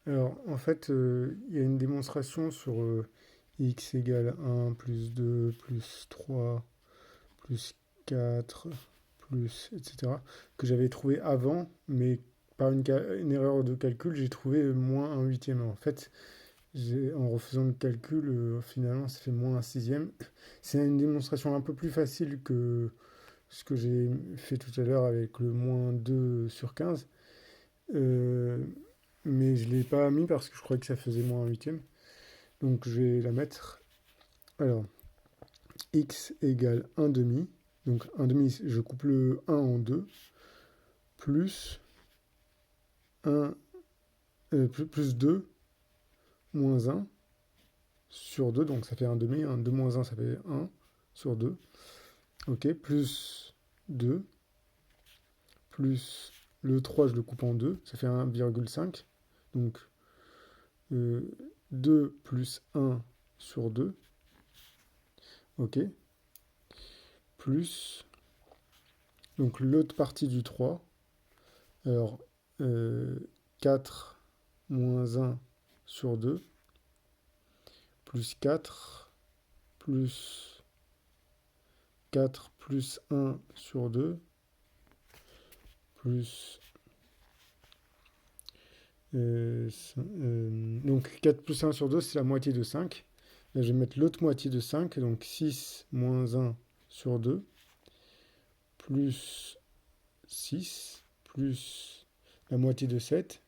Alors, en fait, il y a une démonstration sur x égale 1 plus 2 plus 3 plus 4 plus, etc., que j'avais trouvé avant, mais par une erreur de calcul, j'ai trouvé moins un huitième. En fait, en refaisant le calcul, finalement, ça fait moins un sixième. C'est une démonstration un peu plus facile que ce que j'ai fait tout à l'heure avec le moins 2 sur 15. Euh, mais je ne l'ai pas mis parce que je croyais que ça faisait moins un huitième. Donc je vais la mettre. Alors, x égale un demi. Donc un demi, je coupe le un en deux. Plus 1, plus 2 moins un sur 2. Donc ça fait un demi. 2 moins un, ça fait un sur 2. Ok, plus 2. Plus le 3, je le coupe en 2. Ça fait 1,5. Donc 2 plus un sur 2. Ok. Plus, donc l'autre partie du 3. Alors, 4 moins un sur 2 plus 4 plus 4 plus un sur 2 plus... donc 4 plus un sur 2, c'est la moitié de 5. Là, je vais mettre l'autre moitié de 5, donc 6 moins un sur 2 plus 6 plus la moitié de 7.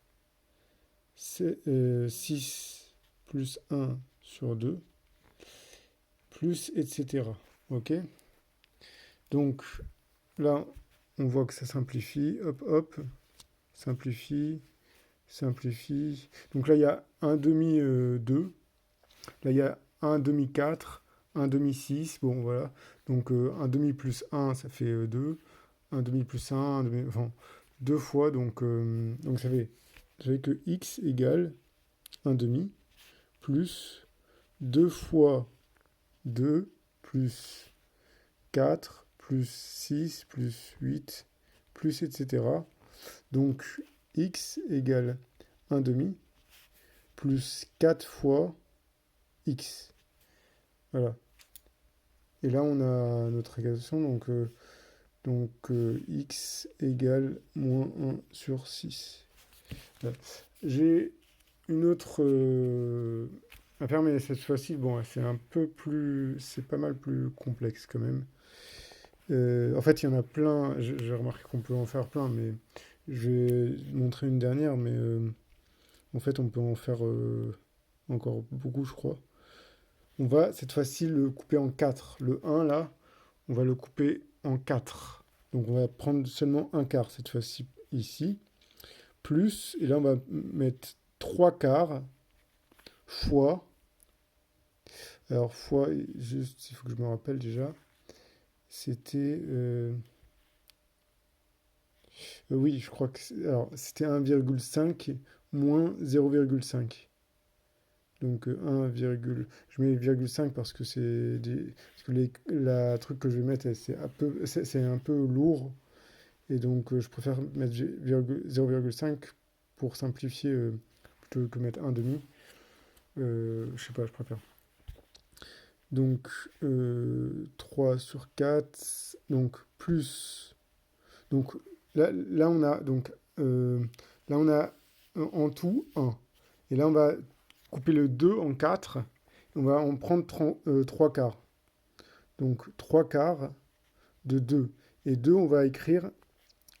C'est 6 plus un sur 2 plus, etc. Ok. Donc là, on voit que ça simplifie. Hop, hop. Simplifie, simplifie. Donc là, il y a un demi 2. Là, il y a un demi 4. Un demi 6. Bon, voilà. Donc un demi plus un, ça fait 2. Un demi plus un demi, enfin, deux fois. Donc ça fait que x égale un demi plus 2 fois 2 plus 4 plus 6 plus 8 plus, etc. Donc x égale un demi plus 4 fois x. Voilà. Et là, on a notre équation. Donc x égale moins un sur 6. Voilà. J'ai une autre affaire, mais cette fois-ci, bon, c'est un peu plus... C'est pas mal plus complexe quand même. En fait, il y en a plein. J'ai remarqué qu'on peut en faire plein, mais je vais montrer une dernière, mais en fait, on peut en faire encore beaucoup, je crois. On va cette fois-ci le couper en 4. Le un là, on va le couper en 4. Donc on va prendre seulement un quart cette fois-ci ici. Plus, et là on va mettre 3 quarts fois. Alors fois, juste, il faut que je me rappelle déjà. C'était... oui, je crois que... Alors c'était 1,5 moins 0,5. Donc 1, je mets 0,5 parce que parce que la truc que je vais mettre, c'est un peu lourd. Et donc je préfère mettre 0,5 pour simplifier plutôt que mettre un demi. Je sais pas, je préfère. Donc 3 sur 4. Donc plus. Donc là on a là on a en tout un. Et là on va couper le 2 en 4. On va en prendre 3 quarts. Donc 3 quarts de 2. Et 2, on va écrire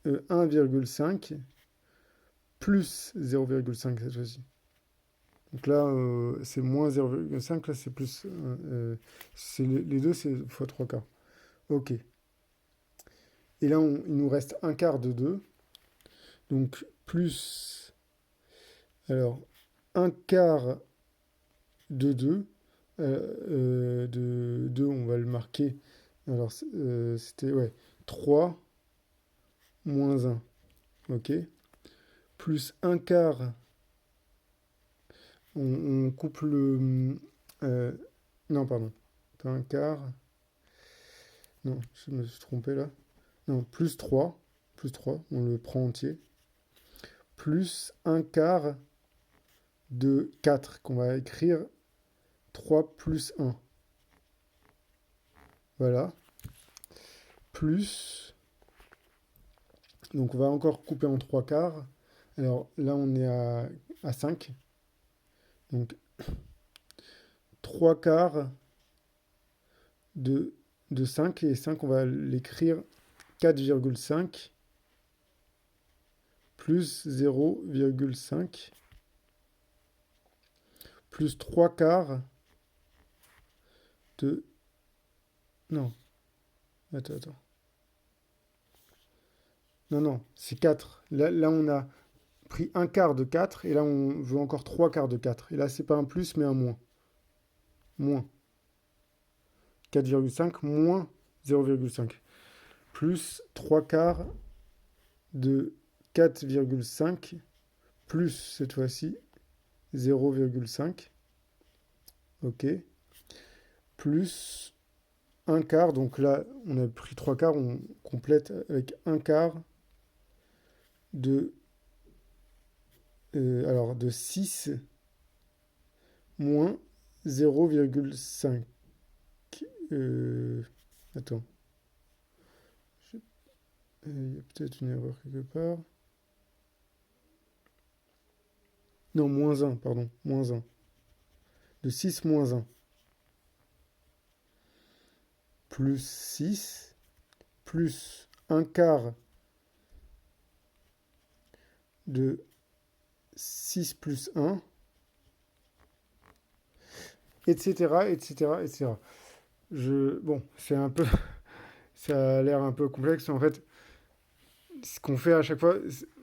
1,5 plus 0,5 cette fois-ci. Donc là, c'est moins 0,5, là c'est plus... les deux, c'est fois 3 quarts. Ok. Et là, il nous reste un quart de 2. Donc plus... Alors, un quart de 2. De 2, on va le marquer. Alors, c'était, ouais, 3 moins un. Ok. Plus un quart. On coupe le... euh, non, pardon. Pas un quart. Non, je me suis trompé là. Non, plus 3. Plus 3, on le prend entier. Plus un quart de 4 qu'on va écrire 3 plus 1. Voilà. Plus. Donc on va encore couper en 3 quarts. Alors là on est à 5. Donc 3 quarts de, de 5. Et 5 on va l'écrire 4,5 plus 0,5 plus 3 quarts de... Non, attends. Non, c'est 4. Là, on a pris un quart de 4 et là, on veut encore 3 quarts de 4. Et là, c'est pas un plus, mais un moins. Moins. 4,5 moins 0,5. Plus 3 quarts de 4,5 plus, cette fois-ci, 0,5. OK. Plus un quart. Donc là, on a pris 3 quarts. On complète avec un quart de... alors, de 6 moins 0,5. Attends. Il y a peut-être une erreur quelque part. Non, moins 1, pardon. Moins 1. De 6 moins 1. Plus 6. Plus un quart de 6 plus 1. Etc. Etc. Bon, c'est un peu... Ça a l'air un peu complexe. En fait, ce qu'on fait à chaque fois,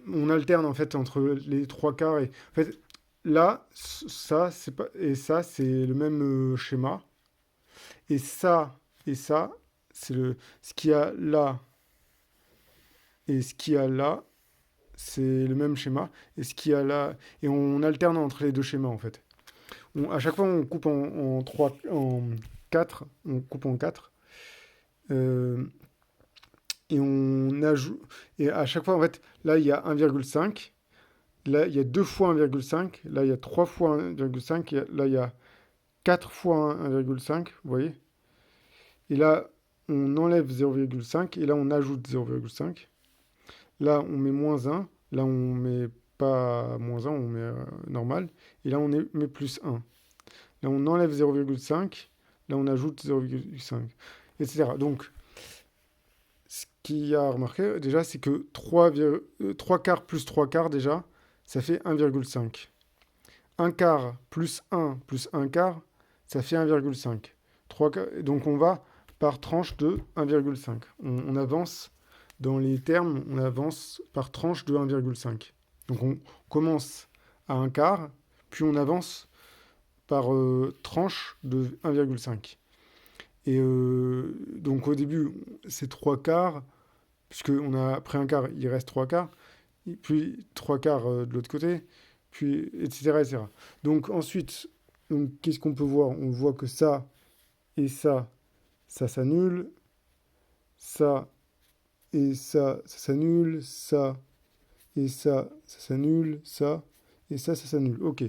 on alterne en fait entre les trois quarts. Et en fait, là, ça, c'est pas, et ça, c'est le même schéma. Et ça, c'est ce qu'il y a là et ce qu'il y a là, c'est le même schéma. Et ce qu'il y a là, et on alterne entre les deux schémas en fait. À chaque fois, on coupe en 3, en 4, on coupe en 4. Euh, et on ajoute. Et à chaque fois, en fait, là, il y a 1,5. Là, il y a 2 fois 1,5. Là, il y a 3 fois 1,5. Là, il y a 4 fois 1,5. Vous voyez? Et là, on enlève 0,5. Et là, on ajoute 0,5. Là, on met moins 1. Là, on met pas moins 1, on met normal. Et là, met plus 1. Là, on enlève 0,5. Là, on ajoute 0,5. Etc. Donc, ce qu'il y a à remarquer, déjà, c'est que 3 quarts plus 3 quarts, déjà, ça fait 1,5. Un quart plus un quart, ça fait 1,5. Donc on va par tranche de 1,5. On avance dans les termes, on avance par tranche de 1,5. Donc on commence à un quart, puis on avance par tranche de 1,5. Et donc au début, c'est 3 quarts, puisqu'on a pris un quart, il reste 3 quarts, puis 3 quarts de l'autre côté, puis etc. etc. Donc ensuite, qu'est-ce qu'on peut voir? On voit que ça et ça s'annule, ça et ça s'annule, ça et ça s'annule, ça et ça s'annule. Ok.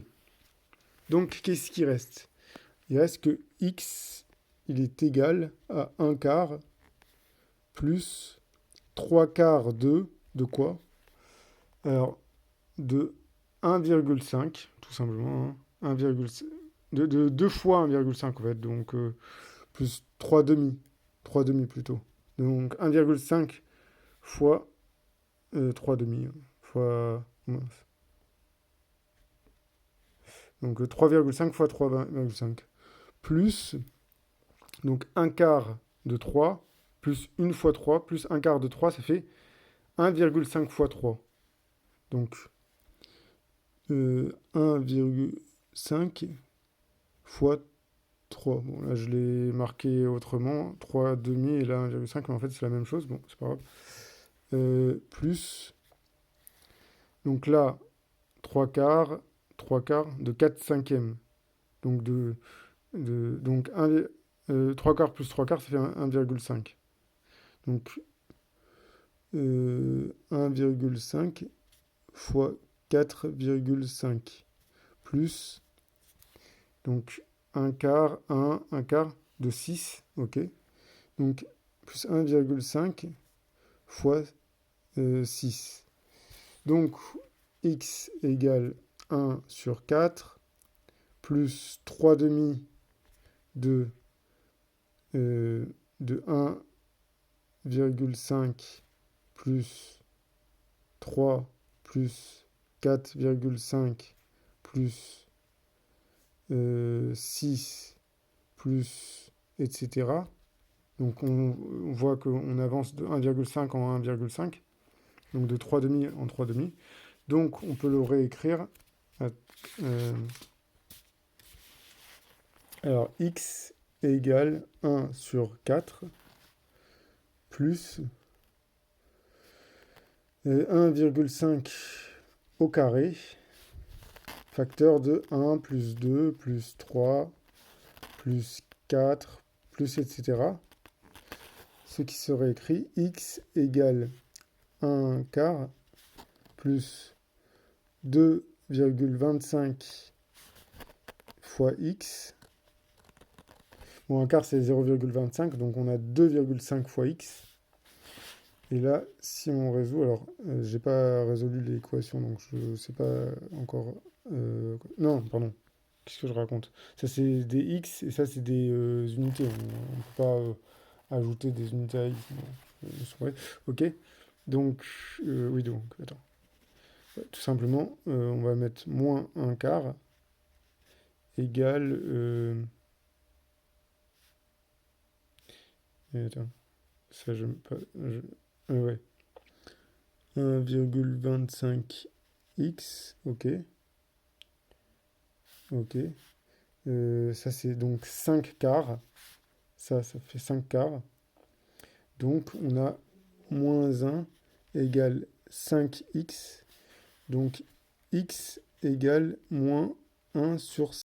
Donc qu'est-ce qui reste? Il reste que x, il est égal à 1 quart plus 3 quarts de quoi? Alors, de 1,5, tout simplement. Hein, 1,5, de 2 fois 1,5 en fait, donc plus 3 demi. 3 demi plutôt. Donc 1,5 fois 3 demi. Fois... mince. Donc 3,5 fois 3,5. Plus, donc 1 quart de 3, plus 1 fois 3, plus 1 quart de 3, ça fait 1,5 fois 3. Donc 1,5 fois 3. Bon, là, je l'ai marqué autrement. 3 demi et là 1,5. Mais en fait, c'est la même chose. Bon, c'est pas grave. Plus. Donc là, 3 quarts. 3 quarts de 4 cinquièmes. Donc, donc 3 quarts plus 3 quarts, ça fait 1,5. Donc 1,5 fois 4,5 plus, donc 1 quart, 1 quart de 6, ok. Donc plus 1,5 fois 6. Donc x égale 1 sur 4 plus 3 demi de 1,5 plus 3 plus 4,5 plus 6 plus etc. Donc on voit qu'on avance de 1,5 en 1,5, donc de 3 demi en 3 demi. Donc on peut le réécrire. Alors x égale 1 sur 4 plus 1,5 au carré, facteur de 1 plus 2 plus 3 plus 4 plus etc. Ce qui serait écrit x égale 1 quart plus 2,25 fois x. Bon, un quart c'est 0,25, donc on a 2,5 fois x. Et là, si on résout, alors j'ai pas résolu l'équation, donc je sais pas encore. Non, pardon. Qu'est-ce que je raconte? Ça c'est des x et ça c'est des unités. On ne peut pas ajouter des unités à x. Bon, je saurais. Ok. Donc, oui, donc, attends. Tout simplement, on va mettre moins 1 quart égale. Attends, ça je pas. Ouais. 1,25x, ok. Ok. Ça c'est donc 5 quarts. Ça fait 5 quarts. Donc on a moins 1 égale 5x. Donc x égale moins 1 sur